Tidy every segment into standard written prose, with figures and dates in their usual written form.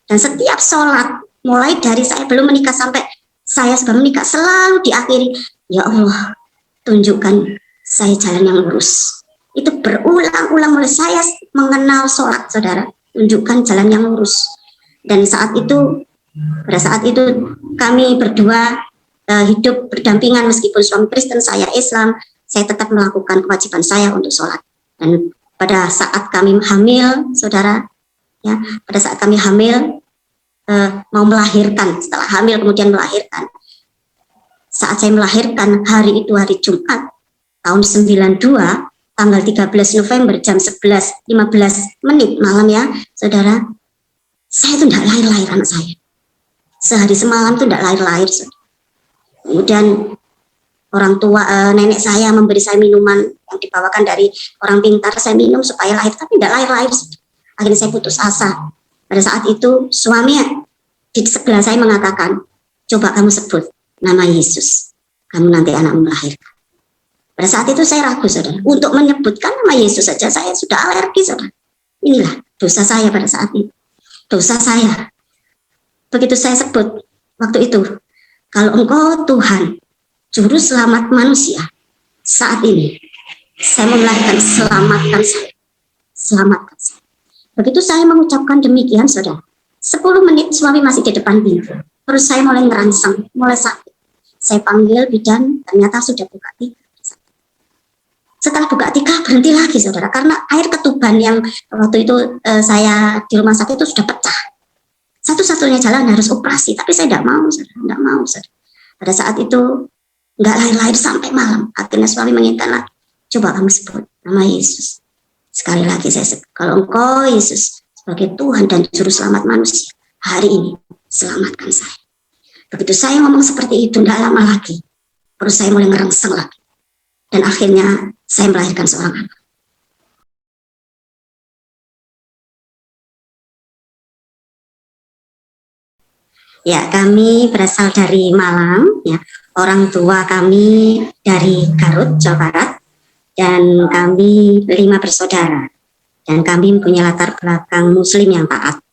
Dan setiap sholat, mulai dari saya belum menikah sampai saya sudah menikah, selalu diakhiri, ya Allah, tunjukkan saya jalan yang lurus. Itu berulang-ulang mulai saya mengenal sholat, saudara, tunjukkan jalan yang lurus. Dan pada saat itu kami berdua hidup berdampingan, meskipun suami Kristen, saya Islam, saya tetap melakukan kewajiban saya untuk sholat. Dan pada saat kami hamil, saudara, ya, pada saat kami hamil, mau melahirkan, setelah hamil kemudian melahirkan. Saat saya melahirkan, hari itu hari Jumat, tahun 92, tanggal 13 November jam 11.15 malam ya, saudara, saya itu tidak lahir-lahir anak saya. Sehari semalam itu tidak lahir-lahir. Kemudian orang tua, nenek saya memberi saya minuman yang dibawakan dari orang pintar, saya minum supaya lahir, tapi tidak lahir-lahir. Akhirnya saya putus asa. Pada saat itu suami di sebelah saya mengatakan, coba kamu sebut nama Yesus, kamu nanti anakmu melahirkan. Pada saat itu saya ragu, saudara. Untuk menyebutkan nama Yesus saja saya sudah alergi, saudara. Inilah dosa saya pada saat itu. Dosa saya. Begitu saya sebut waktu itu, kalau Engkau Tuhan, Juru Selamat manusia, saat ini saya melahirkan, selamatkan saya. Selamatkan saya. Begitu saya mengucapkan demikian, saudara, 10 menit suami masih di depan pintu. Terus saya mulai ngerangsang, mulai sakit. Saya panggil bidan, ternyata sudah buka 3. Setelah buka 3 berhenti lagi, saudara, karena air ketuban yang waktu itu saya di rumah sakit itu sudah pecah. Satu-satunya jalan harus operasi, tapi saya tidak mau, saudara, tidak mau, saudara. Pada saat itu nggak lahir-lahir sampai malam. Akhirnya suami mengingatkan lagi, coba kamu sebut nama Yesus. Sekali lagi saya sebut, kalau Engkau Yesus sebagai Tuhan dan Juru Selamat manusia, hari ini selamatkan saya. Begitu saya ngomong seperti itu, tidak lama lagi perut saya mulai ngerangsang lagi. Dan akhirnya saya melahirkan seorang anak. Ya, kami berasal dari Malang, ya. Orang tua kami dari Garut, Jawa Barat, dan kami 5 bersaudara. Dan kami punya latar belakang Muslim yang taat.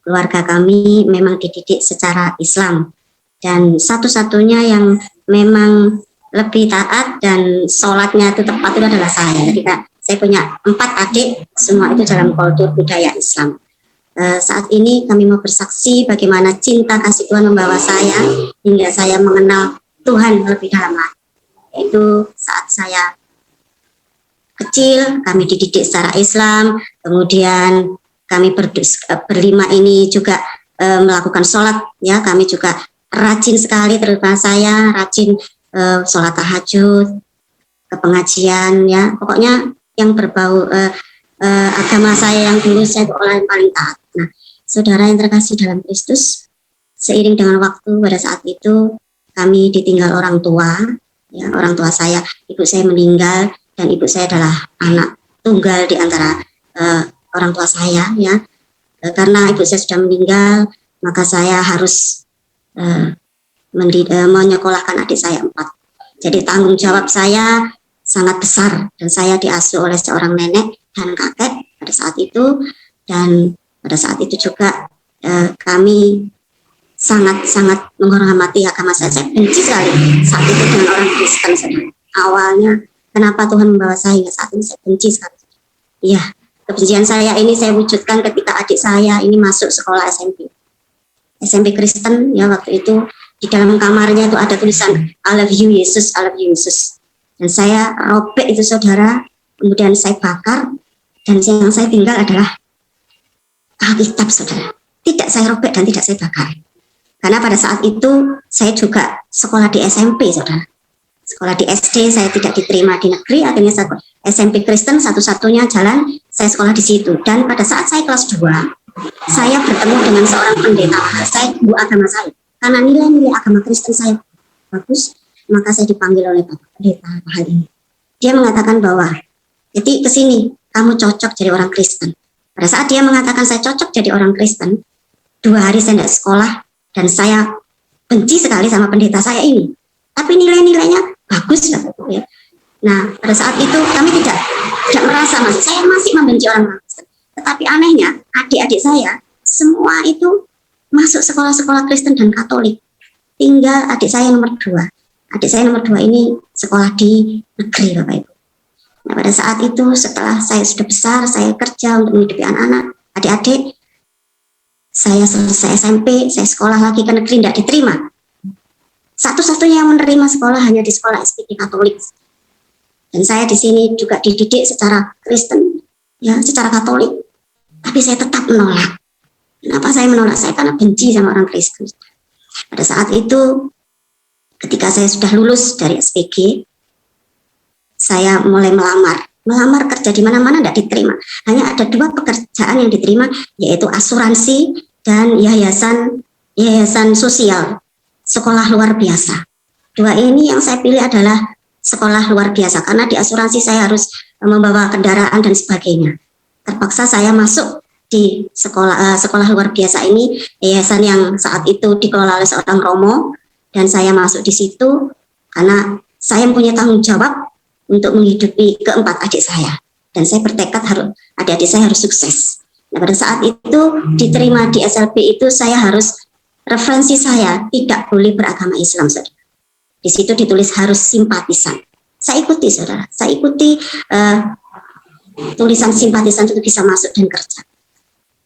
Keluarga kami memang dididik secara Islam. Dan satu-satunya yang memang lebih taat dan sholatnya itu tepat itu adalah saya. Jadi saya punya 4 adik, semua itu dalam kultur budaya Islam. Saat ini kami mau bersaksi bagaimana cinta kasih Tuhan membawa saya hingga saya mengenal Tuhan lebih dalam lagi. Yaitu saat saya kecil, kami dididik secara Islam, kemudian kami berlima ini juga melakukan sholat, ya, kami juga rajin sekali, terutama saya rajin sholat tahajud, ke pengajian, ya, pokoknya yang berbau agama saya yang dulu saya orang yang paling taat. Nah, saudara yang terkasih dalam Kristus, seiring dengan waktu pada saat itu kami ditinggal orang tua, ya, orang tua saya, ibu saya meninggal dan ibu saya adalah anak tunggal di antara orang tua saya, ya. Karena ibu saya sudah meninggal, maka saya harus menyekolahkan adik saya 4. Jadi tanggung jawab saya sangat besar dan saya diasuh oleh seorang nenek dan kakek pada saat itu. Dan pada saat itu juga kami sangat-sangat menghormati agama saya. Saya benci sekali saat itu dengan orang Kristen, saudara. Awalnya kenapa Tuhan membawa saya hingga saat ini saya benci sekali. Iya, kebencian saya ini saya wujudkan ketika adik saya ini masuk sekolah SMP Kristen, ya. Waktu itu di dalam kamarnya itu ada tulisan I love you Yesus, I love you Yesus. Dan saya robek itu, saudara, kemudian saya bakar, dan yang saya tinggal adalah Alkitab, saudara. Tidak saya robek dan tidak saya bakar. Karena pada saat itu saya juga sekolah di SMP, saudara. Sekolah di SD saya tidak diterima di negeri, akhirnya saya SMP Kristen, satu-satunya jalan saya sekolah di situ. Dan pada saat saya kelas 2, saya bertemu dengan seorang pendeta. Saya guru agama saya. Karena nilai-nilai agama Kristen saya bagus, maka saya dipanggil oleh Bapak Pendeta hal ini. Dia mengatakan bahwa, jadi kesini, kamu cocok jadi orang Kristen. Pada saat dia mengatakan saya cocok jadi orang Kristen, 2 hari saya tidak sekolah, dan saya benci sekali sama pendeta saya ini. Tapi nilai-nilainya bagus, ya. Nah, pada saat itu kami tidak merasa, saya masih membenci orang Kristen. Tetapi anehnya, adik-adik saya, semua itu masuk sekolah-sekolah Kristen dan Katolik. Tinggal adik saya nomor 2. Adik saya nomor 2 ini sekolah di negeri, Bapak Ibu. Nah, pada saat itu setelah saya sudah besar, saya kerja untuk menghidupi anak-anak, adik-adik, saya selesai SMP, saya sekolah lagi ke negeri, tidak diterima. Satu-satunya yang menerima sekolah hanya di sekolah SPT Katolik. Dan saya di sini juga dididik secara Kristen, ya, secara Katolik. Tapi saya tetap menolak. Kenapa saya menolak? Saya karena benci sama orang Kristen. Pada saat itu, ketika saya sudah lulus dari SPG, saya mulai melamar kerja di mana-mana tidak diterima. Hanya ada 2 pekerjaan yang diterima, yaitu asuransi dan yayasan sosial, sekolah luar biasa. 2 ini yang saya pilih adalah sekolah luar biasa, karena di asuransi saya harus membawa kendaraan dan sebagainya. Terpaksa saya masuk di sekolah luar biasa ini, yayasan yang saat itu dikelola oleh seorang Romo, dan saya masuk di situ karena saya punya tanggung jawab untuk menghidupi keempat adik saya, dan saya bertekad adik-adik saya harus sukses. Nah, pada saat itu diterima di SLB itu, saya harus, referensi saya tidak boleh beragama Islam, saudara. Di situ ditulis harus simpatisan. Saya ikuti, saudara. Saya ikuti tulisan simpatisan itu bisa masuk dan kerja.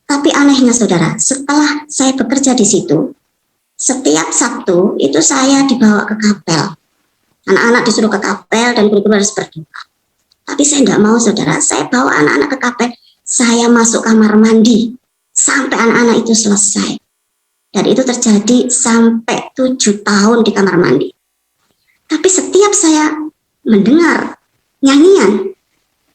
Tapi anehnya, saudara, setelah saya bekerja di situ, setiap Sabtu itu saya dibawa ke kapel. Anak-anak disuruh ke kapel dan guru-guru harus berdoa. Tapi saya tidak mau, saudara. Saya bawa anak-anak ke kapel, saya masuk kamar mandi sampai anak-anak itu selesai. Dan itu terjadi sampai 7 tahun di kamar mandi. Tapi setiap saya mendengar nyanyian,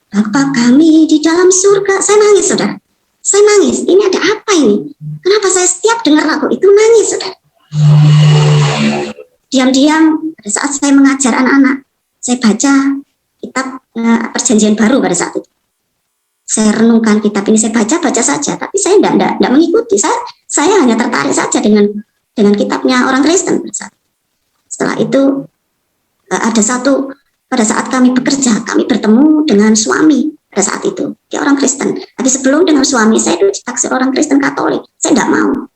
Bapa kami di dalam surga, saya nangis, saudara. Saya nangis, ini ada apa ini? Kenapa saya setiap dengar lagu itu nangis, saudara? Diam-diam pada saat saya mengajar anak-anak, saya baca kitab Perjanjian Baru pada saat itu. Saya renungkan kitab ini, saya baca saja, tapi saya tidak mengikuti. Saya hanya tertarik saja dengan kitabnya orang Kristen pada saat. Setelah itu pada saat kami bekerja, kami bertemu dengan suami pada saat itu. Dia orang Kristen. Tapi sebelum dengan suami, saya dulu ditaksir orang Kristen Katolik. Saya tidak mau.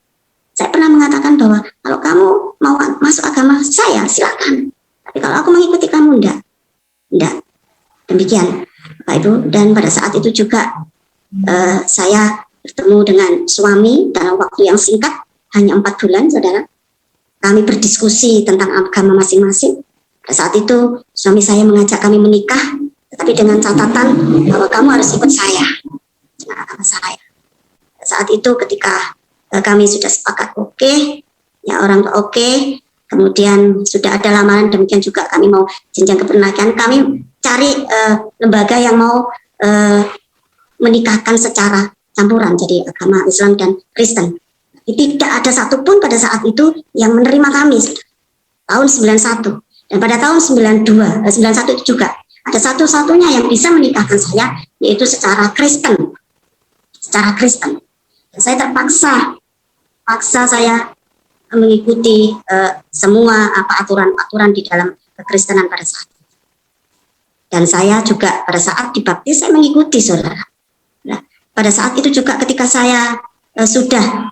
Saya pernah mengatakan bahwa kalau kamu mau masuk agama saya, silakan. Tapi kalau aku mengikuti kamu, enggak. Demikian, Bapak Ibu. Dan pada saat itu juga saya bertemu dengan suami dalam waktu yang singkat, hanya 4 bulan, saudara. Kami berdiskusi tentang agama masing-masing. Pada saat itu, suami saya mengajak kami menikah, tetapi dengan catatan bahwa kamu harus ikut saya. Dengan agama saya. Saat itu ketika kami sudah sepakat oke, ya orang tua oke, kemudian sudah ada lamaran, demikian juga kami mau jenjang kepernikahan, kami cari lembaga yang mau menikahkan secara campuran, jadi agama Islam dan Kristen. Tidak ada satupun pada saat itu yang menerima kami, tahun 91. Dan pada tahun 91 itu juga ada satu-satunya yang bisa menikahkan saya, yaitu secara Kristen. Secara Kristen. Dan saya terpaksa saya mengikuti semua aturan-aturan di dalam kekristenan pada saat itu. Dan saya juga pada saat dibaptis saya mengikuti, saudara. Nah, pada saat itu juga ketika saya sudah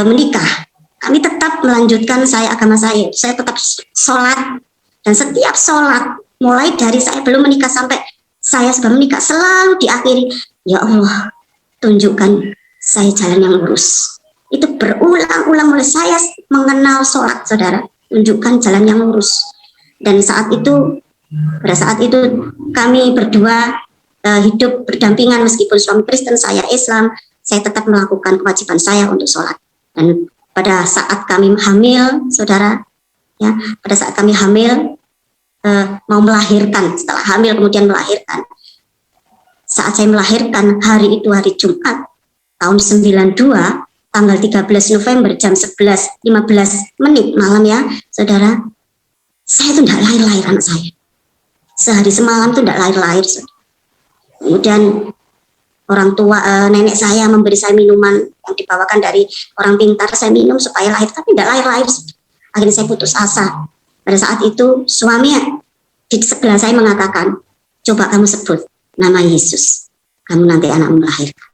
menikah, kami tetap melanjutkan agama saya. Saya tetap sholat, dan setiap sholat mulai dari saya belum menikah sampai saya sudah menikah selalu diakhiri, ya Allah, tunjukkan saya jalan yang lurus. Itu berulang-ulang mulai saya mengenal sholat, saudara, tunjukkan jalan yang lurus. Dan pada saat itu kami berdua hidup berdampingan, meskipun suami Kristen, saya Islam, saya tetap melakukan kewajiban saya untuk sholat. Dan pada saat kami hamil, saudara, ya, pada saat kami hamil, mau melahirkan, setelah hamil kemudian melahirkan. Saat saya melahirkan, hari itu hari Jumat, tahun 92, tanggal 13 November jam 11.15 malam, ya, saudara, saya itu tidak lahir-lahir anak saya. Sehari semalam itu tidak lahir-lahir, saudara. Kemudian orang tua, nenek saya memberi saya minuman yang dibawakan dari orang pintar, saya minum supaya lahir, tapi tidak lahir-lahir. Akhirnya saya putus asa. Pada saat itu suami di sebelah saya mengatakan, coba kamu sebut nama Yesus, kamu nanti anakmu melahirkan.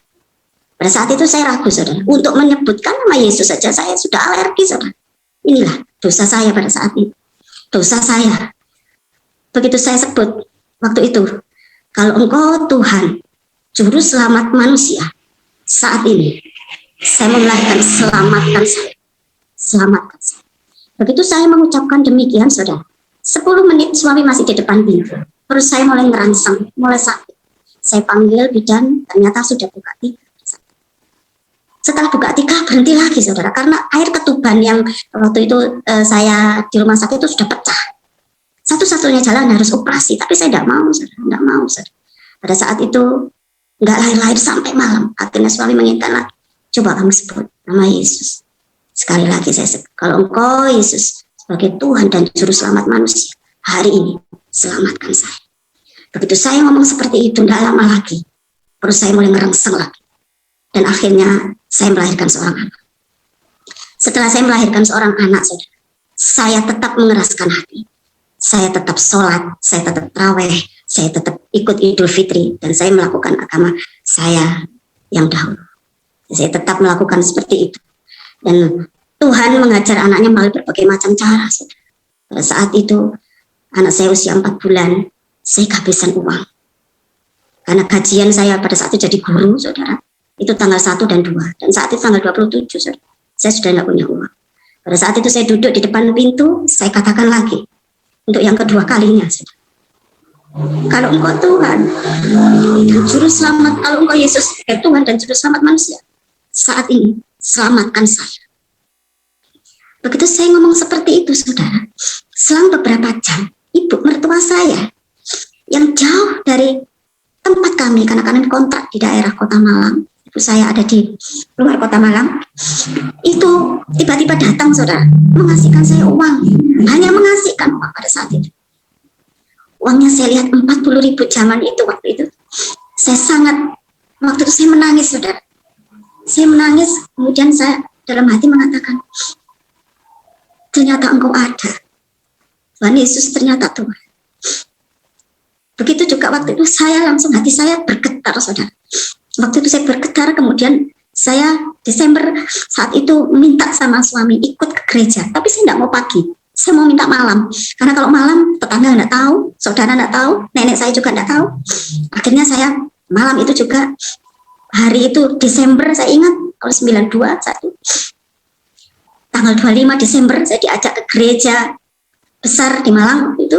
Pada saat itu saya ragu, saudara. Untuk menyebutkan nama Yesus saja saya sudah alergi, saudara. Inilah dosa saya pada saat itu. Dosa saya. Begitu saya sebut waktu itu, kalau Engkau Tuhan, Juru Selamat manusia, saat ini saya melahirkan, selamatkan saya. Selamatkan saya. Begitu saya mengucapkan demikian, saudara, 10 menit suami masih di depan pintu. Terus saya mulai merangsang, mulai sakit. Saya panggil bidan, ternyata sudah buka 3. Setelah buka 3 berhenti lagi, saudara, karena air ketuban yang waktu itu saya di rumah sakit itu sudah pecah. Satu-satunya jalan harus operasi, tapi saya tidak mau, saudara, tidak mau, saudara. Pada saat itu nggak lahir-lahir sampai malam. Akhirnya suami mengingatkan lagi, coba kamu sebut nama Yesus. Sekali lagi saya sebut, kalau Engkau Yesus sebagai Tuhan dan Juru Selamat manusia, hari ini selamatkan saya. Begitu saya ngomong seperti itu, tidak lama lagi perut saya mulai ngerangsang lagi. Dan akhirnya saya melahirkan seorang anak. Setelah saya melahirkan seorang anak, saudara, saya tetap mengeraskan hati. Saya tetap sholat, saya tetap taraweh, saya tetap ikut Idul Fitri, dan saya melakukan agama saya yang dahulu. Saya tetap melakukan seperti itu. Dan Tuhan mengajar anaknya melalui berbagai macam cara, saudara. Pada saat itu, anak saya usia 4 bulan, saya kehabisan uang. Karena gajian saya pada saat itu jadi guru, saudara, itu tanggal 1 dan 2. Dan saat itu tanggal 27, saudara, saya sudah tidak punya uang. Pada saat itu saya duduk di depan pintu, saya katakan lagi, untuk yang kedua kalinya, saudara, kalau Engkau Tuhan dan Juru Selamat, kalau Engkau Yesus Tuhan dan Juru Selamat manusia, saat ini selamatkan saya. Begitu saya ngomong seperti itu, saudara, selang beberapa jam, ibu mertua saya yang jauh dari tempat kami, karena kami kontrak di daerah Kota Malang, ibu saya ada di luar Kota Malang, itu tiba-tiba datang, saudara, mengasihkan saya uang, hanya mengasihkan uang pada saat itu. Uangnya saya lihat 40.000 zaman itu, waktu itu waktu itu saya menangis, saudara. Saya menangis, kemudian saya dalam hati mengatakan, ternyata Engkau ada, Tuhan Yesus, ternyata Tuhan. Begitu juga waktu itu saya langsung, hati saya bergetar, saudara. Waktu itu saya bergetar, kemudian saya Desember saat itu minta sama suami ikut ke gereja, tapi saya tidak mau pagi, saya mau minta malam, karena kalau malam tetangga tidak tahu, saudara tidak tahu, nenek saya juga tidak tahu. Akhirnya saya malam itu juga, hari itu Desember, saya ingat tahun 92, tanggal 25 Desember saya diajak ke gereja besar di Malang itu,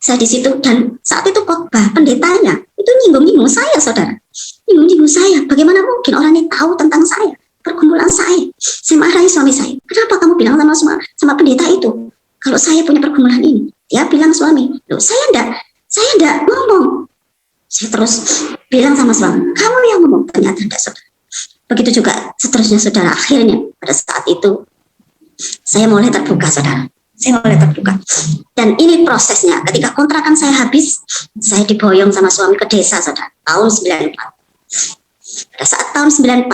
saya di situ, dan saat itu khotbah pendetanya itu nyinggung-nyinggung saya, saudara, nyinggung-nyinggung saya. Bagaimana mungkin orang ini tahu tentang saya, pergumulan saya. Saya marahi suami saya, kenapa kamu bilang sama pendeta itu kalau saya punya pergumulan ini? Dia bilang, suami, loh, saya enggak ngomong. Saya terus bilang sama suami, kamu yang ngomong. Ternyata enggak, saudara. Begitu juga seterusnya, saudara. Akhirnya pada saat itu saya mulai terbuka, saudara. Saya mulai terbuka. Dan ini prosesnya, ketika kontrakan saya habis, saya diboyong sama suami ke desa, saudara, tahun 94. Pada saat tahun 94,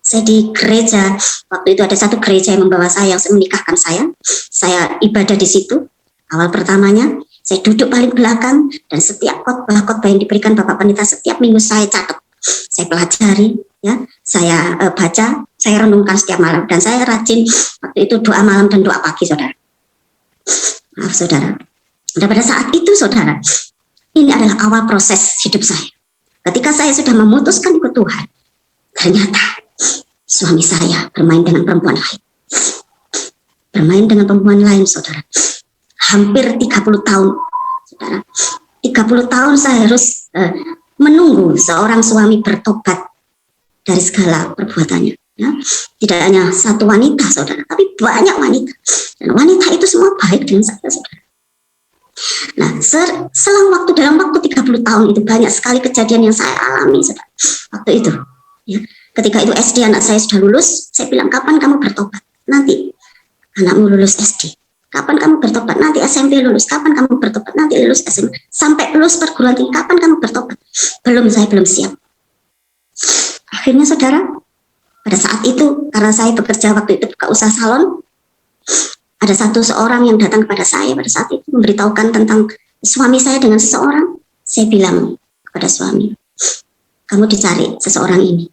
saya di gereja, waktu itu ada satu gereja yang membawa saya, yang menikahkan saya ibadah di situ. Awal pertamanya, saya duduk paling belakang, dan setiap khotbah yang diberikan Bapak Pendeta setiap minggu saya catat, saya pelajari, ya, saya baca, saya renungkan setiap malam, dan saya rajin waktu itu doa malam dan doa pagi, saudara. Maaf, saudara. Dan pada saat itu, saudara, ini adalah awal proses hidup saya. Ketika saya sudah memutuskan ikut Tuhan, ternyata suami saya bermain dengan perempuan lain. Bermain dengan perempuan lain, saudara. Hampir 30 tahun, saudara. 30 tahun saya harus menunggu seorang suami bertobat dari segala perbuatannya. Ya. Tidak hanya satu wanita, saudara, tapi banyak wanita. Dan wanita itu semua baik dengan saya, saudara. Nah, dalam waktu 30 tahun itu banyak sekali kejadian yang saya alami, saudara. Waktu itu, ya. Ketika itu SD, anak saya sudah lulus, saya bilang, kapan kamu bertobat? Nanti anakmu lulus SD. Kapan kamu bertobat? Nanti SMP lulus. Kapan kamu bertobat? Nanti lulus SMP. Sampai lulus perguruan tinggi, kapan kamu bertobat? Saya belum siap. Akhirnya, saudara, pada saat itu, karena saya bekerja waktu itu buka usaha salon, ada seorang yang datang kepada saya pada saat itu, memberitahukan tentang suami saya dengan seseorang. Saya bilang kepada suami, kamu dicari seseorang ini.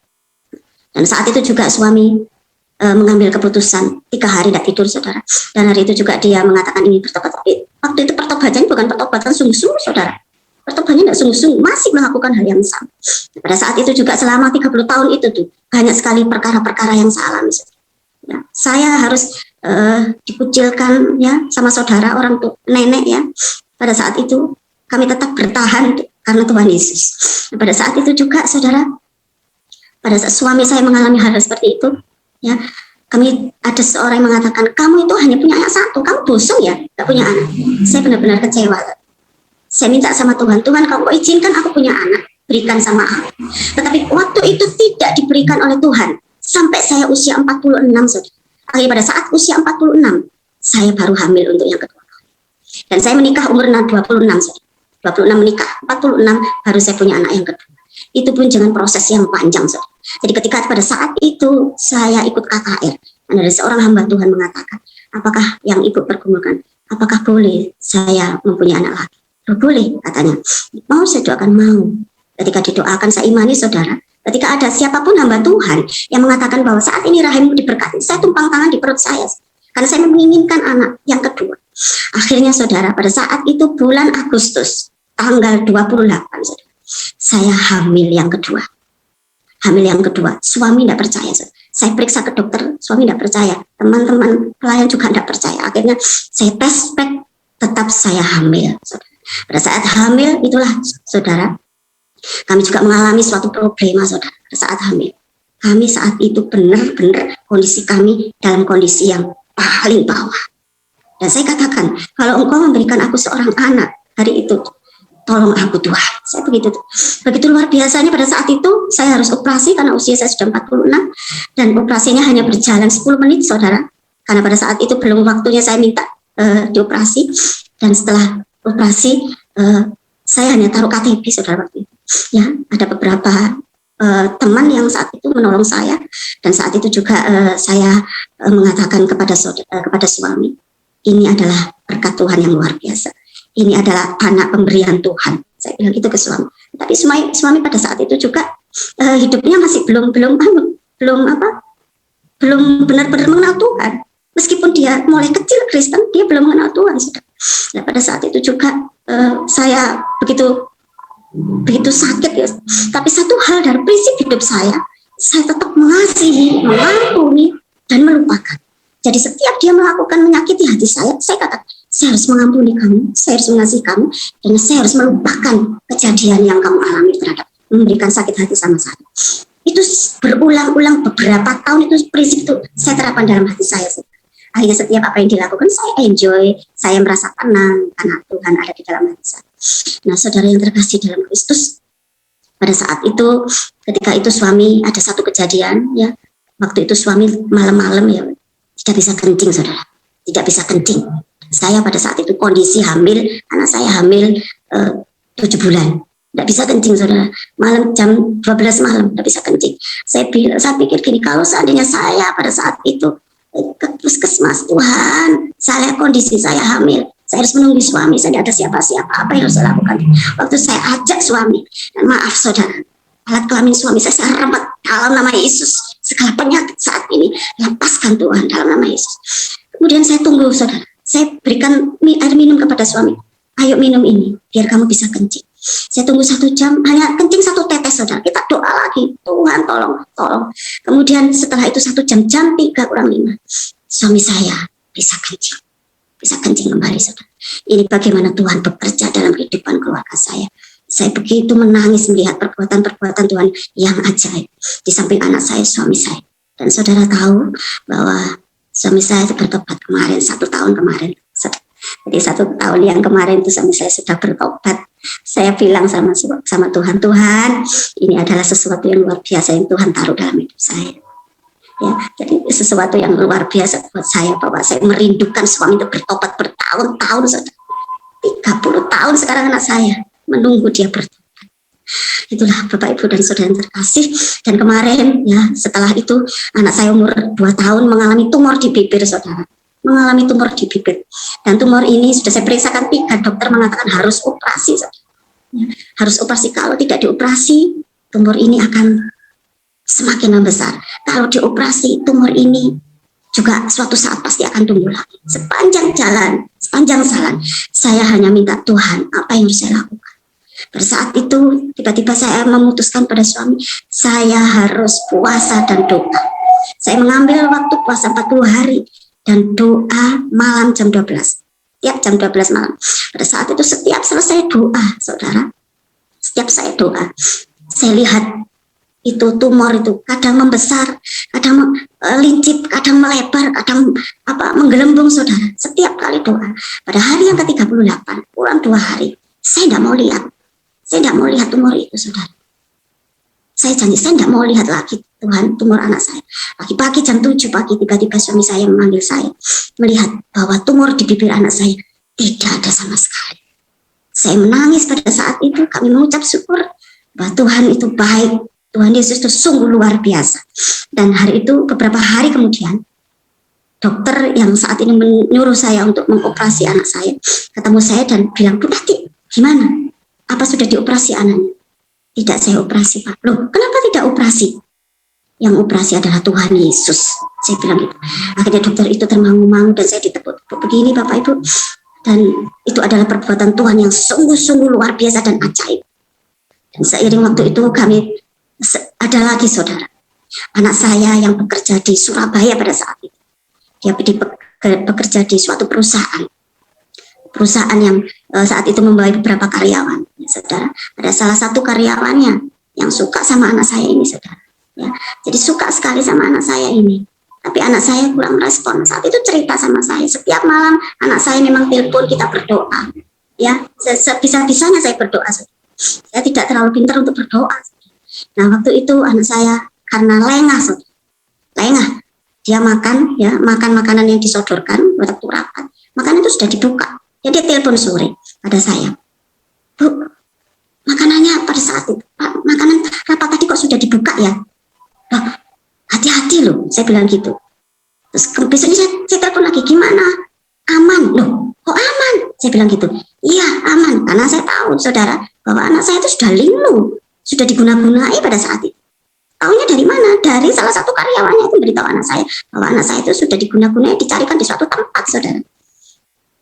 Dan saat itu juga suami mengambil keputusan 3 hari tidak tidur, saudara. Dan hari itu juga dia mengatakan ingin bertobat. Tapi waktu itu pertobatannya bukan pertobatan sungguh-sungguh, saudara. Pertobatannya tidak sungguh-sungguh, masih melakukan hal yang sama. Pada saat itu juga selama 30 tahun itu tuh banyak sekali perkara-perkara yang saya alami. Ya, saya harus dikucilkan ya sama saudara, orang tua, nenek ya. Pada saat itu kami tetap bertahan karena Tuhan Yesus. Pada saat itu juga saudara, pada saat suami saya mengalami hal seperti itu, ya, kami ada seorang yang mengatakan, kamu itu hanya punya anak satu, kamu bosan ya, gak punya anak. Saya benar-benar kecewa. Saya minta sama Tuhan, Tuhan kalau kau izinkan aku punya anak, berikan sama aku. Tetapi waktu itu tidak diberikan oleh Tuhan, sampai saya usia 46, saudara. Akhirnya pada saat usia 46, saya baru hamil untuk yang kedua. Dan saya menikah umur 26, saudara. 26 menikah, 46 baru saya punya anak yang kedua. Itu pun dengan proses yang panjang, saudara. Jadi ketika pada saat itu saya ikut KKR, dan ada seorang hamba Tuhan mengatakan, apakah yang ibu pergumulkan, apakah boleh saya mempunyai anak laki? Boleh, katanya. Mau, saya doakan, mau. Ketika didoakan, saya imani, saudara. Ketika ada siapapun hamba Tuhan yang mengatakan bahwa saat ini rahimmu diberkati, saya tumpang tangan di perut saya. Karena saya menginginkan anak yang kedua. Akhirnya, saudara, pada saat itu bulan Agustus, tanggal 28, saudara, saya hamil yang kedua. Hamil yang kedua. Suami tidak percaya, saudara. Saya periksa ke dokter, suami tidak percaya. Teman-teman pelayan juga tidak percaya. Akhirnya saya tes, tetap saya hamil, saudara. Pada saat hamil itulah, saudara, kami juga mengalami suatu problema, saudara. Pada saat hamil, kami saat itu benar-benar kondisi kami dalam kondisi yang paling bawah. Dan saya katakan, kalau engkau memberikan aku seorang anak hari itu, tolong aku Tuhan. Saya begitu luar biasanya. Pada saat itu saya harus operasi karena usia saya sudah 46, dan operasinya hanya berjalan 10 menit, saudara. Karena pada saat itu belum waktunya saya minta dioperasi. Dan setelah operasi, saya hanya taruh KTP, saudara, waktu itu. Ya, ada beberapa teman yang saat itu menolong saya, dan saat itu juga saya mengatakan kepada suami, ini adalah berkat Tuhan yang luar biasa. Ini adalah anak pemberian Tuhan. Saya bilang itu ke suami. Tapi suami pada saat itu juga hidupnya masih belum benar-benar mengenal Tuhan. Meskipun dia mulai kecil Kristen, dia belum mengenal Tuhan. Nah, pada saat itu juga saya begitu sakit ya. Tapi satu hal dari prinsip hidup saya tetap mengasihi, mengampuni, dan melupakan. Jadi setiap dia melakukan menyakiti hati saya katakan, saya harus mengampuni kamu, saya harus mengasihi kamu, dan saya harus melupakan kejadian yang kamu alami terhadap memberikan sakit hati sama saya. Itu berulang-ulang beberapa tahun, itu prinsip itu saya terapkan dalam hati saya. Akhirnya setiap apa yang dilakukan saya enjoy, saya merasa tenang karena Tuhan ada di dalam hati saya. Nah, saudara yang terkasih dalam Kristus, pada saat itu ketika itu suami ada satu kejadian ya, waktu itu suami malam-malam ya tidak bisa kencing, saudara, tidak bisa kencing. Saya pada saat itu kondisi hamil, anak saya hamil 7 bulan, tidak bisa kencing, saudara. Malam jam 12 malam tidak bisa kencing. Saya pikir gini, kalau seandainya saya pada saat itu ke puskesmas, Tuhan, saya kondisi saya hamil, saya harus menunggu suami, saya tidak ada siapa-siapa, apa yang harus saya lakukan? Waktu saya ajak suami, dan maaf saudara, alat kelamin suami saya rebut dalam nama Yesus. Segala penyakit saat ini lepaskan Tuhan dalam nama Yesus. Kemudian saya tunggu, saudara, saya berikan air minum kepada suami, ayo minum ini biar kamu bisa kencing. Saya tunggu 1 jam, hanya kencing 1 tetes, saudara. Kita doa lagi, Tuhan tolong. Kemudian setelah itu 1 jam, jam 3:05, suami saya bisa kencing kembali, saudara. Ini bagaimana Tuhan bekerja dalam kehidupan keluarga saya. Saya begitu menangis melihat perbuatan-perbuatan Tuhan yang ajaib di samping anak saya, suami saya. Dan saudara tahu bahwa suami saya bertobat kemarin, 1 tahun kemarin. Jadi 1 tahun yang kemarin itu suami saya sudah bertobat. Saya bilang sama Tuhan, Tuhan, ini adalah sesuatu yang luar biasa yang Tuhan taruh dalam hidup saya. Ya, jadi sesuatu yang luar biasa buat saya, bahwa saya merindukan suami itu bertobat bertahun-tahun, saudara. 30 tahun sekarang anak saya menunggu dia bertobat. Itulah Bapak Ibu dan saudara yang terkasih. Dan kemarin ya, setelah itu anak saya umur 2 tahun mengalami tumor di bibir, saudara. Mengalami tumor di bibir, dan tumor ini sudah saya periksakan 3 dokter mengatakan harus operasi, saudara. Ya, harus operasi. Kalau tidak dioperasi, tumor ini akan semakin membesar. Kalau dioperasi, tumor ini juga suatu saat pasti akan tumbuh lagi. Sepanjang jalan, saya hanya minta Tuhan, apa yang harus saya lakukan. Pada saat itu, tiba-tiba saya memutuskan pada suami, saya harus puasa dan doa. Saya mengambil waktu puasa 40 hari dan doa malam jam 12. Tiap jam 12 malam. Pada saat itu setiap selesai doa, saudara, setiap saya doa, saya lihat itu tumor itu kadang membesar, kadang lincip, kadang melebar, kadang menggelembung, saudara. Setiap kali doa. Pada hari yang ke-38, kurang 2 hari, saya tidak mau lihat. Saya tidak mau lihat tumor itu, saudara. Saya janji, saya tidak mau lihat lagi Tuhan tumor anak saya. Pagi-pagi jam 7 pagi, tiba-tiba suami saya memanggil saya, melihat bahwa tumor di bibir anak saya tidak ada sama sekali. Saya menangis pada saat itu, kami mengucap syukur bahwa Tuhan itu baik, Tuhan Yesus itu sungguh luar biasa. Dan hari itu, beberapa hari kemudian, dokter yang saat ini menyuruh saya untuk mengoperasi anak saya, ketemu saya dan bilang, Bu Tati, gimana? Apa sudah dioperasi anaknya? Tidak, saya operasi, Pak. Loh, kenapa tidak operasi? Yang operasi adalah Tuhan Yesus. Saya bilang gitu. Akhirnya dokter itu termangu-mangu dan saya ditepuk-tepuk begini, Bapak Ibu. Dan itu adalah perbuatan Tuhan yang sungguh-sungguh luar biasa dan ajaib. Dan seiring waktu itu kami ada lagi, saudara. Anak saya yang bekerja di Surabaya pada saat itu. Dia bekerja di suatu perusahaan. Perusahaan yang saat itu membawa beberapa karyawan. Ya, saudara, ada salah satu karyawannya yang suka sama anak saya ini, saudara. Ya, jadi suka sekali sama anak saya ini. Tapi anak saya kurang respon. Saat itu cerita sama saya. Setiap malam anak saya memang telepon, kita berdoa. Ya, sebisa-bisanya saya berdoa. Saya tidak terlalu pintar untuk berdoa. Nah, waktu itu anak saya karena lengah, lengah. Dia makan, ya, makan makanan yang disodorkan waktu rapat. Makanan itu sudah dibuka. Jadi dia telepon sore pada saya. Bu, makanannya pada saat itu, Pak, makanan rapat tadi kok sudah dibuka ya? Loh, hati-hati loh, saya bilang gitu. Terus besoknya saya telepon lagi, gimana? Aman? Loh, kok aman? Saya bilang gitu. Iya, aman. Karena saya tahu, saudara, bahwa anak saya itu sudah linglung, sudah diguna-gunai pada saat itu. Tahunya dari mana? Dari salah satu karyawannya itu beritahu anak saya, bahwa anak saya itu sudah diguna-gunai, dicarikan di suatu tempat, saudara.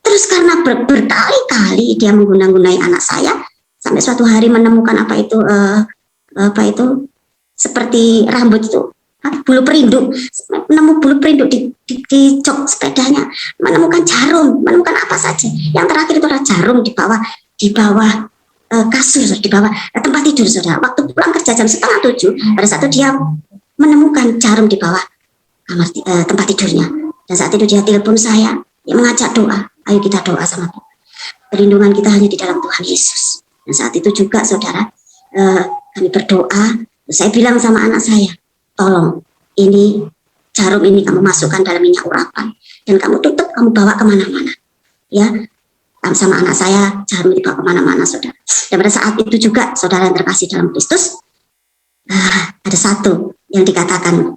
Terus karena berkali-kali dia mengguna-gunai anak saya, sampai suatu hari menemukan apa itu seperti rambut itu, bulu perindu, menemu bulu perindu di jok sepedanya, menemukan jarum, menemukan apa saja. Yang terakhir itu adalah jarum di bawah kasur, di bawah tempat tidur, saudara. Waktu pulang kerja jam 6:30, pada saat itu dia menemukan jarum di bawah kamar tempat tidurnya. Dan saat itu dia telepon saya, dia mengajak doa. Ayo kita doa sama Tuhan. Perlindungan kita hanya di dalam Tuhan Yesus. Dan saat itu juga, saudara, kami berdoa. Saya bilang sama anak saya, tolong ini jarum ini kamu masukkan dalam minyak urapan dan kamu tutup, kamu bawa kemana-mana, ya. Sama anak saya jarum dibawa kemana-mana, saudara. Dan pada saat itu juga, saudara yang terkasih dalam Kristus, ada satu yang dikatakan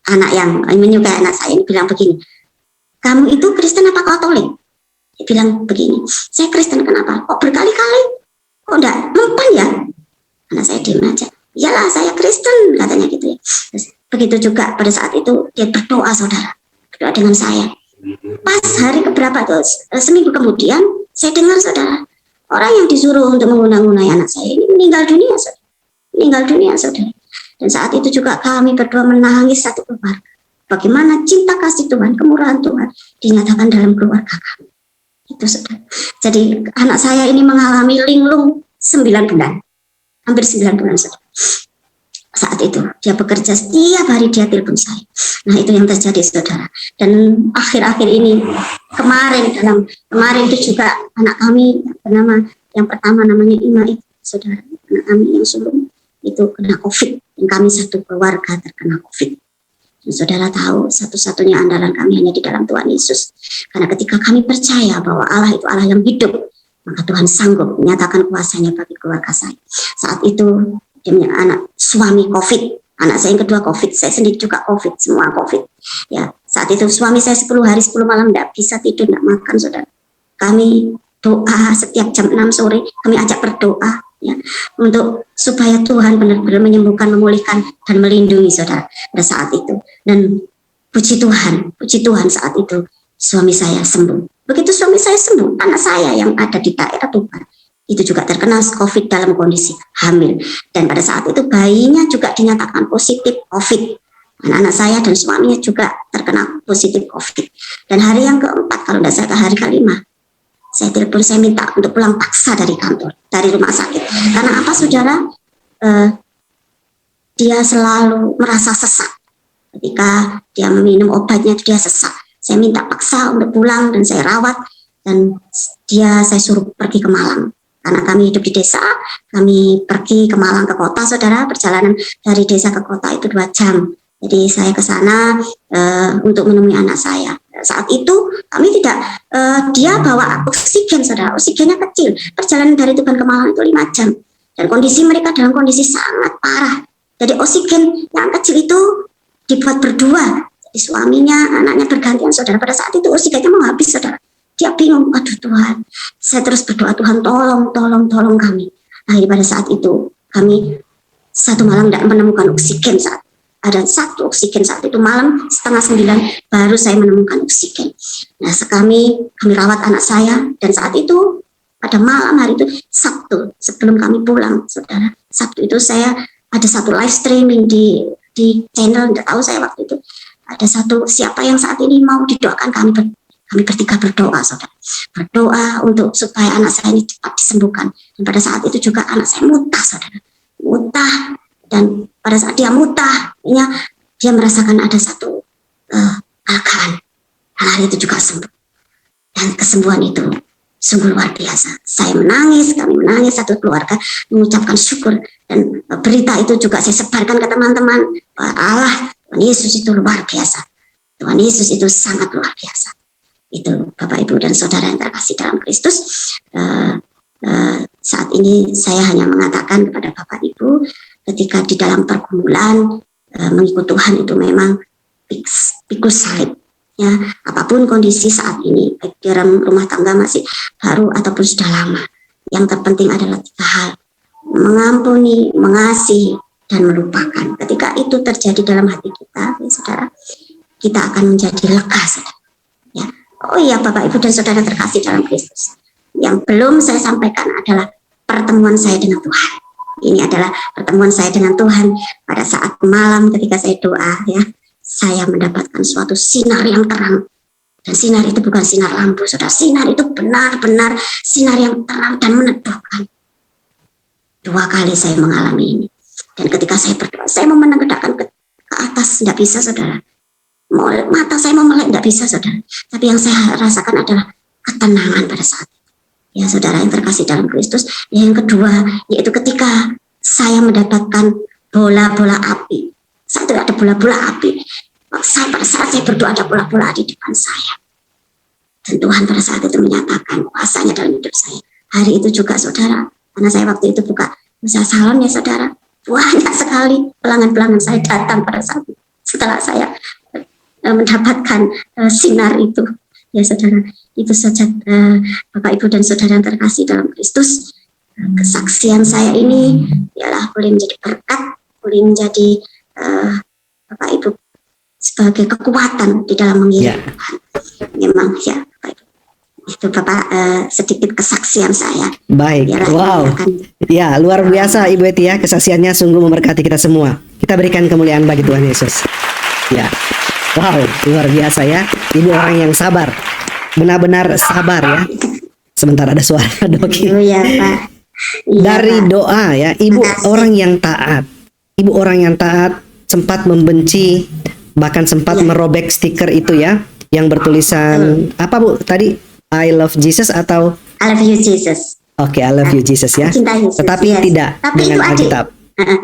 anak yang menyukai anak saya ini bilang begini, kamu itu Kristen apa Katolik? Dia bilang begini, saya Kristen. Kenapa? Kok berkali-kali? Kok enggak mempan ya? Anak saya diam aja. Iyalah, saya Kristen, katanya gitu ya. Terus, begitu juga pada saat itu dia berdoa, saudara, berdoa dengan saya. Pas hari keberapa itu, seminggu kemudian, saya dengar, saudara, orang yang disuruh untuk menggunai anak saya ini meninggal dunia, saudara. Meninggal dunia, saudara. Dan saat itu juga kami berdua menangis satu keluarga. Bagaimana cinta kasih Tuhan, kemurahan Tuhan dinyatakan dalam keluarga kami. Itu, saudara. Jadi anak saya ini mengalami linglung 9 bulan. Hampir 9 bulan, saudara. Saat itu dia bekerja, setiap hari dia telepon saya. Nah, itu yang terjadi, saudara. Dan akhir-akhir ini kemarin itu juga anak kami bernama, yang pertama namanya Ima itu, saudara, anak kami yang sulung itu kena COVID, dan kami satu keluarga terkena COVID. Dan saudara tahu, satu-satunya andalan kami hanya di dalam Tuhan Yesus. Karena ketika kami percaya bahwa Allah itu Allah yang hidup, maka Tuhan sanggup menyatakan kuasanya bagi keluarga saya. Saat itu dia punya anak, suami COVID, anak saya yang kedua COVID, saya sendiri juga COVID, semua COVID. Ya, saat itu suami saya 10 hari 10 malam tidak bisa tidur, tidak makan, saudara. Kami doa setiap jam 6 sore, kami ajak berdoa. ya, untuk supaya Tuhan benar-benar menyembuhkan, memulihkan, dan melindungi saudara pada saat itu. Dan puji Tuhan saat itu suami saya sembuh. Begitu suami saya sembuh, anak saya yang ada di daerah Tuban itu juga terkena COVID dalam kondisi hamil. Dan pada saat itu bayinya juga dinyatakan positif COVID. Anak-anak saya dan suaminya juga terkena positif COVID. Dan hari yang keempat, kalau tidak salah hari kelima, saya telepon, saya minta untuk pulang paksa dari kantor, dari rumah sakit. Karena apa saudara? Dia selalu merasa sesak. Ketika dia meminum obatnya, dia sesak. Saya minta paksa untuk pulang dan saya rawat. Dan saya suruh pergi ke Malang. Karena kami hidup di desa, kami pergi ke Malang ke kota, saudara. Perjalanan dari desa ke kota itu 2 jam. Jadi saya ke sana untuk menemui anak saya. Saat itu kami tidak, dia bawa oksigen, saudara. Oksigennya kecil. Perjalanan dari Tuban ke Malang itu 5 jam. Dan kondisi mereka dalam kondisi sangat parah. Jadi oksigen yang kecil itu dibuat berdua. Jadi suaminya, anaknya bergantian, saudara. Pada saat itu oksigennya mau habis, saudara. Dia bingung, aduh Tuhan. Saya terus berdoa, Tuhan tolong kami. Nah, pada saat itu kami satu malam tidak menemukan oksigen saat ada satu oksigen saat itu malam 8:30 baru saya menemukan oksigen. Nah, kami rawat anak saya dan saat itu pada malam hari itu Sabtu sebelum kami pulang, saudara. Sabtu itu saya ada satu live streaming di channel, tidak tahu saya waktu itu ada satu siapa yang saat ini mau didoakan, kami bertiga berdoa, saudara. Berdoa untuk supaya anak saya ini cepat disembuhkan. Dan pada saat itu juga anak saya muntah, saudara. Muntah. Dan pada saat dia muntah, dia merasakan ada satu kelegaan. Dan hari itu juga sembuh. Dan kesembuhan itu sungguh luar biasa. Saya menangis, kami menangis, satu keluarga mengucapkan syukur. Dan berita itu juga saya sebarkan ke teman-teman. Allah, Tuhan Yesus itu luar biasa. Tuhan Yesus itu sangat luar biasa. Itu Bapak Ibu dan Saudara yang terkasih dalam Kristus. Saat ini saya hanya mengatakan kepada Bapak Ibu, ketika di dalam pergumulan mengikut Tuhan itu memang pikul salib. Ya, apapun kondisi saat ini, baik dalam rumah tangga masih baru ataupun sudah lama, yang terpenting adalah 3 hal: mengampuni, mengasihi, dan melupakan. Ketika itu terjadi dalam hati kita, ya, saudara, kita akan menjadi lega, saudara. Ya. Oh iya, Bapak Ibu dan Saudara terkasih dalam Kristus. Yang belum saya sampaikan adalah pertemuan saya dengan Tuhan. Ini adalah pertemuan saya dengan Tuhan pada saat malam ketika saya doa, ya. Saya mendapatkan suatu sinar yang terang. Dan sinar itu bukan sinar lampu, saudara. Sinar itu benar-benar sinar yang terang dan meneduhkan. 2 kali saya mengalami ini. Dan ketika saya berdoa, saya mau menegakkan ke atas, tidak bisa, saudara. Mata saya mau melek, tidak bisa, saudara. Tapi yang saya rasakan adalah ketenangan pada saat itu. Ya, saudara yang terkasih dalam Kristus. Yang kedua, yaitu ketika saya mendapatkan bola-bola api. Saat itu ada bola-bola api. Pada saat saya berdoa ada bola-bola di depan saya. Dan Tuhan pada saat itu menyatakan kuasanya dalam hidup saya. Hari itu juga, saudara, karena saya waktu itu buka usaha salon, ya saudara, banyak sekali pelanggan-pelanggan saya datang pada saat itu. Setelah saya mendapatkan sinar itu, ya saudara, itu saja Bapak Ibu dan Saudara yang terkasih dalam Kristus. Kesaksian saya ini ialah boleh menjadi berkat, boleh menjadi Bapak Ibu sebagai kekuatan di dalam mengiring Tuhan. Memang ya Bapak Ibu, itu Bapak sedikit kesaksian saya. Baik, wow, ya luar biasa Ibu Eti ya, kesaksiannya sungguh memberkati kita semua. Kita berikan kemuliaan bagi Tuhan Yesus. Ya, wow, luar biasa ya, Ibu orang yang sabar, benar-benar sabar ya. Sebentar ada suara Doki. Iya Pak. Iya, dari Pak. doa ya, Ibu orang yang taat. Ibu orang yang taat, sempat membenci, bahkan sempat merobek stiker itu ya, yang bertulisan apa Bu tadi? I love Jesus atau I love you Jesus. Oke, I love you Jesus ya. Cinta Yesus, Tetapi tidak tapi dengan itu adik. Alkitab.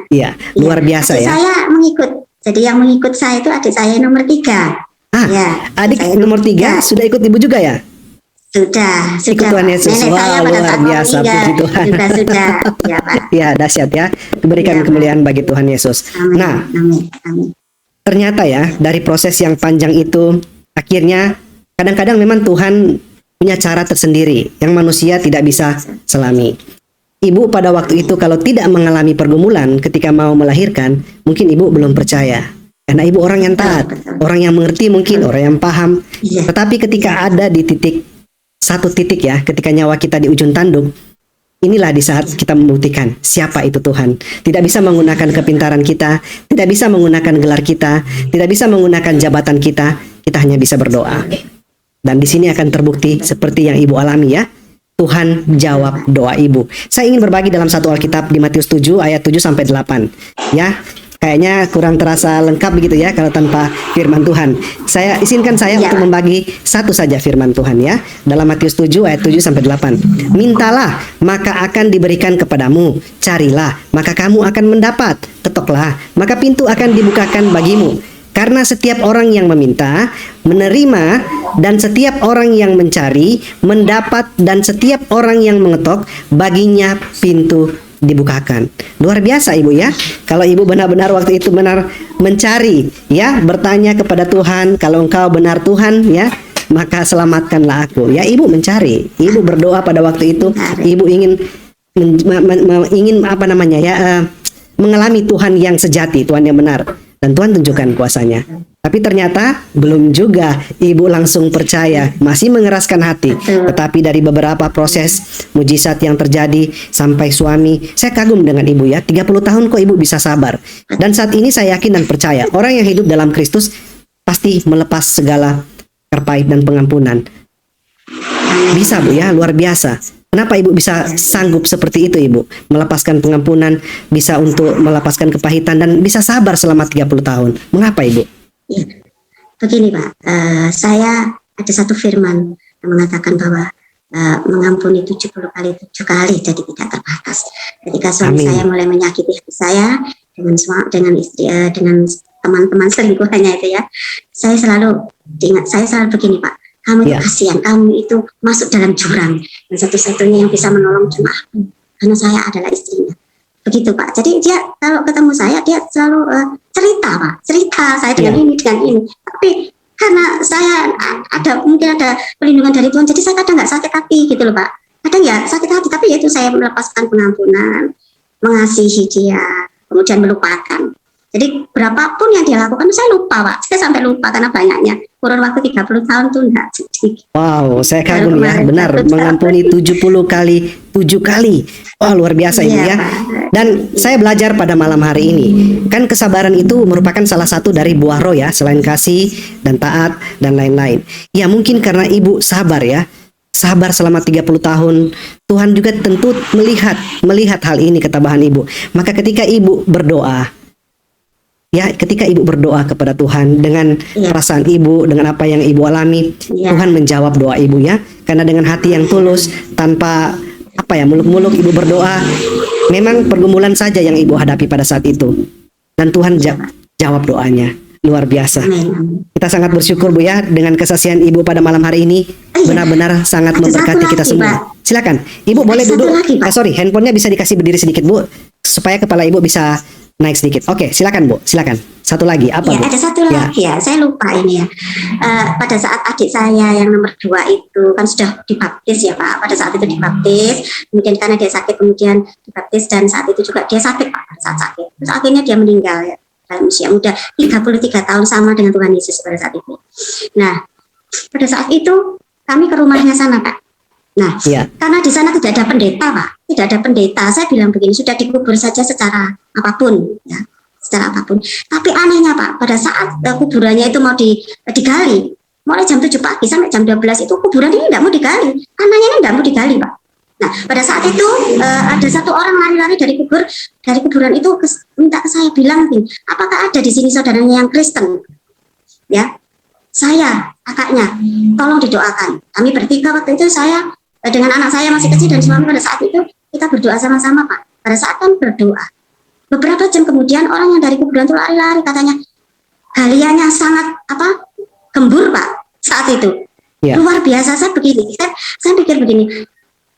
Iya, luar biasa adik ya. Saya mengikut. Jadi yang mengikut saya itu adik saya nomor 3. Ya, adik saya nomor 3 sudah ikut Ibu juga ya? Sudah. Ikut Tuhan Yesus. Nenek saya pada luar saat biasa, puji Tuhan. juga sudah. Ya, Pak. Ya, dahsyat ya. Diberikan kemuliaan bagi Tuhan Yesus. Amin. Nah, Amin. ternyata ya dari proses yang panjang itu, akhirnya kadang-kadang memang Tuhan punya cara tersendiri yang manusia tidak bisa selami. ibu pada waktu itu kalau tidak mengalami pergumulan ketika mau melahirkan, mungkin ibu belum percaya. Karena ibu orang yang taat, orang yang mengerti mungkin, orang yang paham. Iya. Tetapi ketika ada di satu titik ya, ketika nyawa kita di ujung tanduk, inilah di saat kita membuktikan siapa itu Tuhan. Tidak bisa menggunakan kepintaran kita, tidak bisa menggunakan gelar kita, tidak bisa menggunakan jabatan kita hanya bisa berdoa. Dan di sini akan terbukti seperti yang ibu alami ya. Tuhan jawab doa ibu. Saya ingin berbagi dalam satu Alkitab di Matius 7 ayat 7 sampai 8. Ya, kayaknya kurang terasa lengkap begitu ya kalau tanpa firman Tuhan. Izinkan saya untuk membagi satu saja firman Tuhan ya. Dalam Matius 7 ayat 7 sampai 8. Mintalah, maka akan diberikan kepadamu. Carilah, maka kamu akan mendapat. Ketoklah, maka pintu akan dibukakan bagimu. Karena setiap orang yang meminta, menerima, dan setiap orang yang mencari, mendapat, dan setiap orang yang mengetok, baginya pintu dibukakan. Luar biasa ibu ya. Kalau ibu benar-benar waktu itu benar mencari ya, bertanya kepada Tuhan, kalau engkau benar Tuhan ya, maka selamatkanlah aku. Ya, ibu mencari, ibu berdoa pada waktu itu, ibu ingin mengalami Tuhan yang sejati, Tuhan yang benar. Dan Tuhan tunjukkan kuasanya. Tapi ternyata belum juga ibu langsung percaya, masih mengeraskan hati. Tetapi dari beberapa proses mujizat yang terjadi sampai suami, saya kagum dengan ibu ya. 30 tahun kok ibu bisa sabar. Dan saat ini saya yakin dan percaya, orang yang hidup dalam Kristus pasti melepas segala terpahit dan pengampunan. Bisa bu ya, luar biasa. Kenapa ibu bisa sanggup seperti itu ibu? Melepaskan pengampunan, bisa untuk melepaskan kepahitan, dan bisa sabar selama 30 tahun. Mengapa ibu? Ya, begini Pak, saya ada satu firman yang mengatakan bahwa mengampuni 70 kali 7 kali, jadi tidak terbatas. Ketika suami saya mulai menyakiti hati saya dengan istri, dengan teman-teman selingkuhannya itu ya, saya selalu begini Pak, kamu itu kasihan, kamu itu masuk dalam jurang, dan satu-satunya yang bisa menolong cuma aku, karena saya adalah istrinya. Begitu Pak. Jadi dia kalau ketemu saya, dia selalu cerita saya dengan ini, dengan ini. Tapi karena saya mungkin ada perlindungan dari Tuhan, jadi saya kadang nggak sakit hati gitu loh Pak. Kadang ya sakit hati, tapi itu saya melepaskan pengampunan, mengasihi dia, kemudian melupakan. Jadi berapapun yang dia lakukan, saya lupa Pak. Saya sampai lupa karena banyaknya. Kurun waktu 30 tahun tuh enggak. Wow, saya kagum ya. Benar, mengampuni 70 kali 7 kali. Wah, luar biasa ibu ya. Dan saya belajar pada malam hari ini, kan kesabaran itu merupakan salah satu dari buah roh ya, selain kasih dan taat dan lain-lain. Ya mungkin karena ibu sabar ya. Sabar selama 30 tahun. Tuhan juga tentu melihat hal ini, ketabahan ibu. Maka ketika ibu berdoa, ya, ketika ibu berdoa kepada Tuhan dengan perasaan ibu, dengan apa yang ibu alami, Tuhan menjawab doa ibu ya. Karena dengan hati yang tulus, tanpa muluk-muluk ibu berdoa, memang pergumulan saja yang ibu hadapi pada saat itu. Dan Tuhan jawab doanya. Luar biasa. Kita sangat bersyukur bu ya dengan kesaksian ibu pada malam hari ini. Benar-benar sangat memberkati kita semua. Silakan, ibu boleh duduk. Handphonenya bisa dikasih berdiri sedikit bu, supaya kepala ibu bisa naik sedikit. Oke, silakan bu, silakan. Satu lagi, apa ya, bu? Ada satu lagi ya, saya lupa ini ya. Pada saat adik saya yang nomor 2 itu kan sudah dibaptis ya Pak. Pada saat itu dibaptis, kemudian karena dia sakit kemudian dibaptis, dan saat itu juga dia sakit Pak, pada saat sakit. Terus akhirnya dia meninggal ya, dalam usia muda 33 tahun, sama dengan Tuhan Yesus pada saat itu. Nah, pada saat itu kami ke rumahnya sana Pak. Nah, karena di sana tidak ada pendeta Pak, tidak ada pendeta. Saya bilang begini, sudah dikubur saja secara apapun, ya, secara apapun. Tapi anehnya Pak, pada saat kuburannya itu mau digali, mulai jam 7 pagi sampai jam 12 itu kuburan ini tidak mau digali, tanahnya ini tidak mau digali Pak. Nah, pada saat itu ada satu orang lari-lari dari kuburan itu minta ke saya, bilang, apakah ada di sini saudaranya yang Kristen? Ya, saya kakaknya, tolong didoakan. Kami bertiga waktu itu, saya dengan anak saya masih kecil dan suami, pada saat itu kita berdoa sama-sama Pak. Pada saat kan berdoa, beberapa jam kemudian orang yang dari kuburan itu lari-lari, katanya galiannya sangat gembur Pak saat itu. Luar biasa. Saya pikir begini,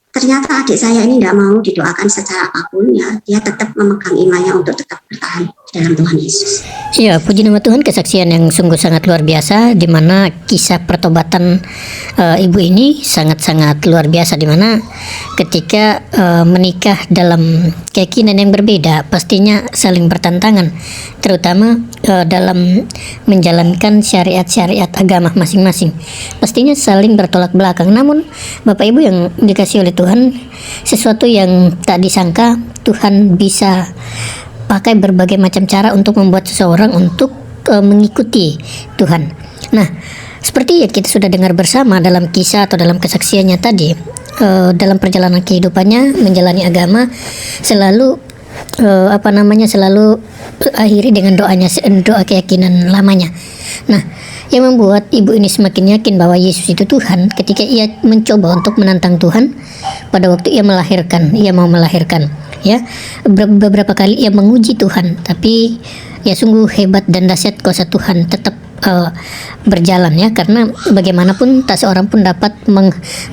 ternyata adik saya ini tidak mau didoakan secara apapun, ya dia tetap memegang imannya untuk tetap bertahan di dalam Tuhan Yesus. Ya, puji nama Tuhan, kesaksian yang sungguh sangat luar biasa, di mana kisah pertobatan ibu ini sangat-sangat luar biasa, di mana ketika menikah dalam keyakinan yang berbeda pastinya saling bertentangan, terutama dalam menjalankan syariat-syariat agama masing-masing, pastinya saling bertolak belakang. Namun Bapak Ibu yang dikasihi oleh Tuhan, sesuatu yang tak disangka Tuhan bisa pakai berbagai macam cara untuk membuat seseorang untuk mengikuti Tuhan. Nah, seperti yang kita sudah dengar bersama dalam kisah atau dalam kesaksiannya tadi, dalam perjalanan kehidupannya menjalani agama selalu selalu akhiri dengan doa keyakinan lamanya. Nah, yang membuat ibu ini semakin yakin bahwa Yesus itu Tuhan ketika ia mencoba untuk menantang Tuhan pada waktu ia mau melahirkan. Ya, beberapa kali ia menguji Tuhan, tapi ya sungguh hebat dan dahsyat kuasa Tuhan tetap berjalan, ya, karena bagaimanapun tak seorang pun dapat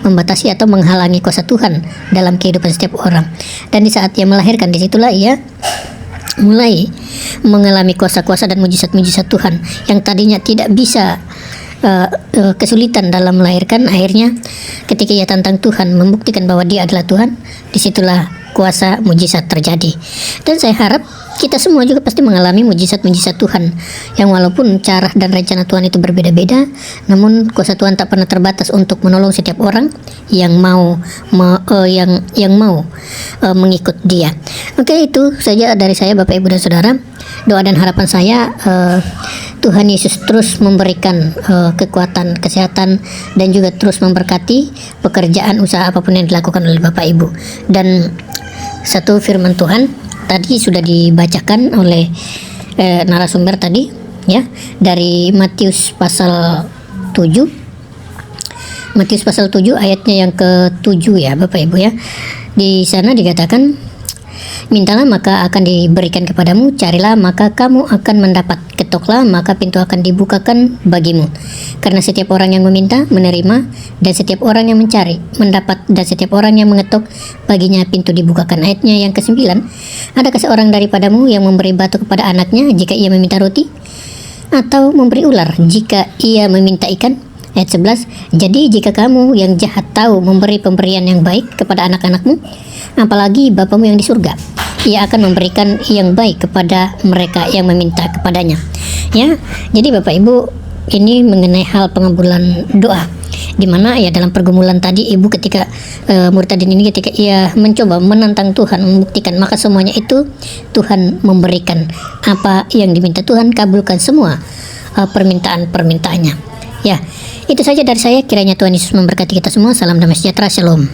membatasi atau menghalangi kuasa Tuhan dalam kehidupan setiap orang. Dan di saat ia melahirkan, disitulah ia mulai mengalami kuasa-kuasa dan mujizat-mujizat Tuhan yang tadinya tidak bisa kesulitan dalam melahirkan. Akhirnya ketika ia tantang Tuhan, membuktikan bahwa dia adalah Tuhan, disitulah kuasa mujizat terjadi. Dan saya harap kita semua juga pasti mengalami mujizat-mujizat Tuhan, yang walaupun cara dan rencana Tuhan itu berbeda-beda, namun kuasa Tuhan tak pernah terbatas untuk menolong setiap orang yang mau mengikut Dia. Oke, itu saja dari saya, Bapak Ibu dan Saudara. Doa dan harapan saya Tuhan Yesus terus memberikan kekuatan, kesehatan, dan juga terus memberkati pekerjaan usaha apapun yang dilakukan oleh Bapak Ibu. Dan satu firman Tuhan tadi sudah dibacakan oleh narasumber tadi, ya, dari Matius pasal 7. Matius pasal 7 ayatnya yang ke-7, ya Bapak Ibu, ya. Di sana dikatakan, mintalah maka akan diberikan kepadamu, carilah maka kamu akan mendapat, ketoklah maka pintu akan dibukakan bagimu. Karena setiap orang yang meminta menerima, dan setiap orang yang mencari mendapat, dan setiap orang yang mengetok baginya pintu dibukakan. Ayatnya yang ke-9, adakah seorang daripadamu yang memberi batu kepada anaknya jika ia meminta roti? Atau memberi ular jika ia meminta ikan? Ayat 11, jadi jika kamu yang jahat tahu memberi pemberian yang baik kepada anak-anakmu, apalagi Bapamu yang di surga, Ia akan memberikan yang baik kepada mereka yang meminta kepadanya. Ya, jadi Bapak Ibu, ini mengenai hal pengabulan doa, di mana ya dalam pergumulan tadi ibu ketika Murtadin ini ketika ia mencoba menantang Tuhan, membuktikan, maka semuanya itu Tuhan memberikan apa yang diminta. Tuhan kabulkan semua permintaan-permintaannya. Ya, itu saja dari saya. Kiranya Tuhan Yesus memberkati kita semua. Salam damai sejahtera. Shalom.